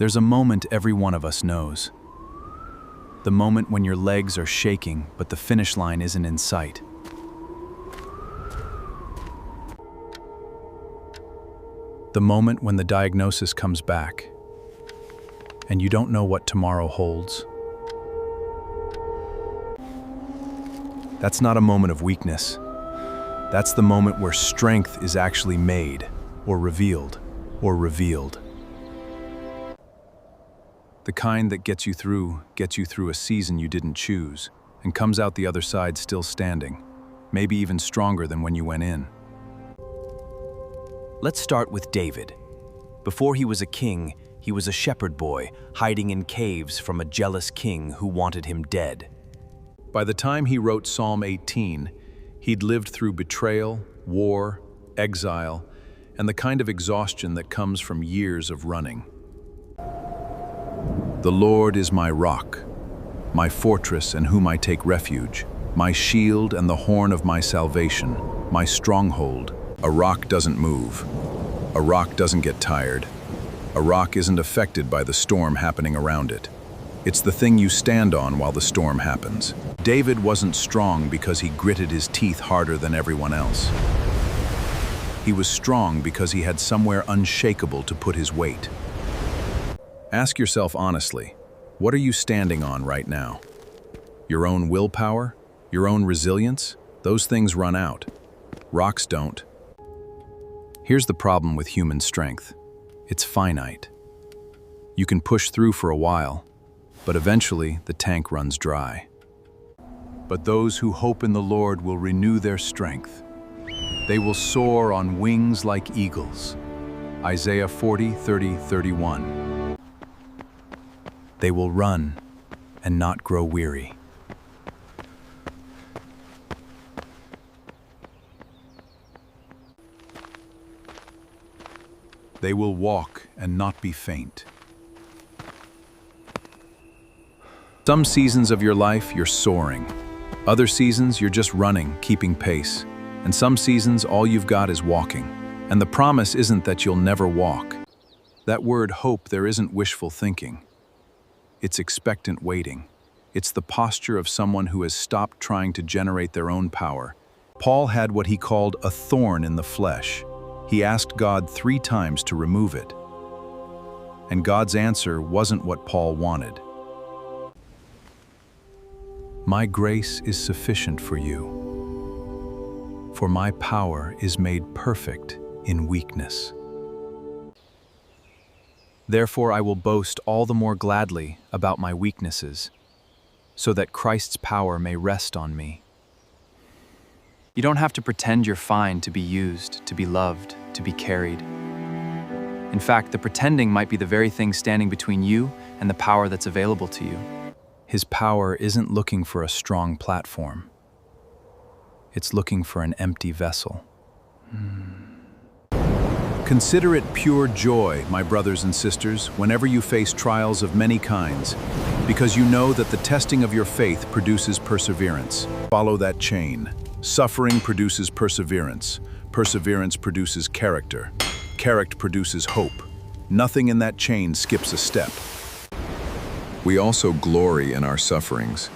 There's a moment every one of us knows. The moment when your legs are shaking, but the finish line isn't in sight. The moment when the diagnosis comes back, and you don't know what tomorrow holds. That's not a moment of weakness. That's the moment where strength is actually made, or revealed. The kind that gets you through a season you didn't choose, and comes out the other side still standing, maybe even stronger than when you went in. Let's start with David. Before he was a king, he was a shepherd boy hiding in caves from a jealous king who wanted him dead. By the time he wrote Psalm 18, he'd lived through betrayal, war, exile, and the kind of exhaustion that comes from years of running. The Lord is my rock, my fortress in whom I take refuge, my shield and the horn of my salvation, my stronghold. A rock doesn't move. A rock doesn't get tired. A rock isn't affected by the storm happening around it. It's the thing you stand on while the storm happens. David wasn't strong because he gritted his teeth harder than everyone else. He was strong because he had somewhere unshakable to put his weight. Ask yourself honestly, what are you standing on right now? Your own willpower? Your own resilience? Those things run out. Rocks don't. Here's the problem with human strength. It's finite. You can push through for a while, but eventually the tank runs dry. But those who hope in the Lord will renew their strength. They will soar on wings like eagles. Isaiah 40:30-31. They will run and not grow weary. They will walk and not be faint. Some seasons of your life, you're soaring. Other seasons, you're just running, keeping pace. And some seasons, all you've got is walking. And the promise isn't that you'll never walk. That word hope there isn't wishful thinking. It's expectant waiting. It's the posture of someone who has stopped trying to generate their own power. Paul had what he called a thorn in the flesh. He asked God 3 times to remove it. And God's answer wasn't what Paul wanted. My grace is sufficient for you, for my power is made perfect in weakness. Therefore I will boast all the more gladly about my weaknesses, so that Christ's power may rest on me. You don't have to pretend you're fine to be used, to be loved, to be carried. In fact, the pretending might be the very thing standing between you and the power that's available to you. His power isn't looking for a strong platform. It's looking for an empty vessel. Consider it pure joy, my brothers and sisters, whenever you face trials of many kinds, because you know that the testing of your faith produces perseverance. Follow that chain. Suffering produces perseverance. Perseverance produces character. Character produces hope. Nothing in that chain skips a step. We also glory in our sufferings,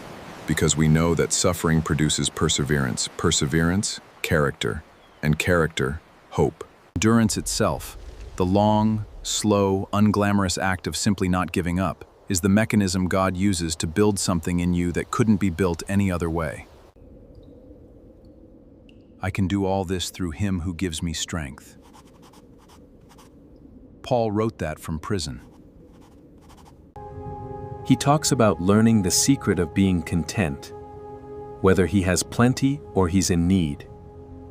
because we know that suffering produces perseverance, perseverance, character, and character, hope. Endurance itself, the long, slow, unglamorous act of simply not giving up, is the mechanism God uses to build something in you that couldn't be built any other way. I can do all this through Him who gives me strength. Paul wrote that from prison. He talks about learning the secret of being content, whether he has plenty or he's in need,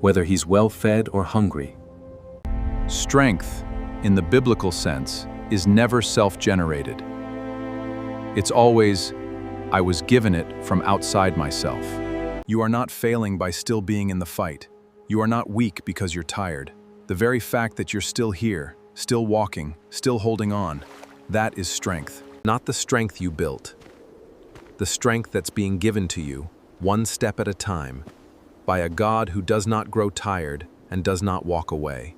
whether he's well-fed or hungry. Strength, in the biblical sense, is never self-generated. It's always, I was given it from outside myself. You are not failing by still being in the fight. You are not weak because you're tired. The very fact that you're still here, still walking, still holding on, that is strength. Not the strength you built. The strength that's being given to you, one step at a time, by a God who does not grow tired and does not walk away.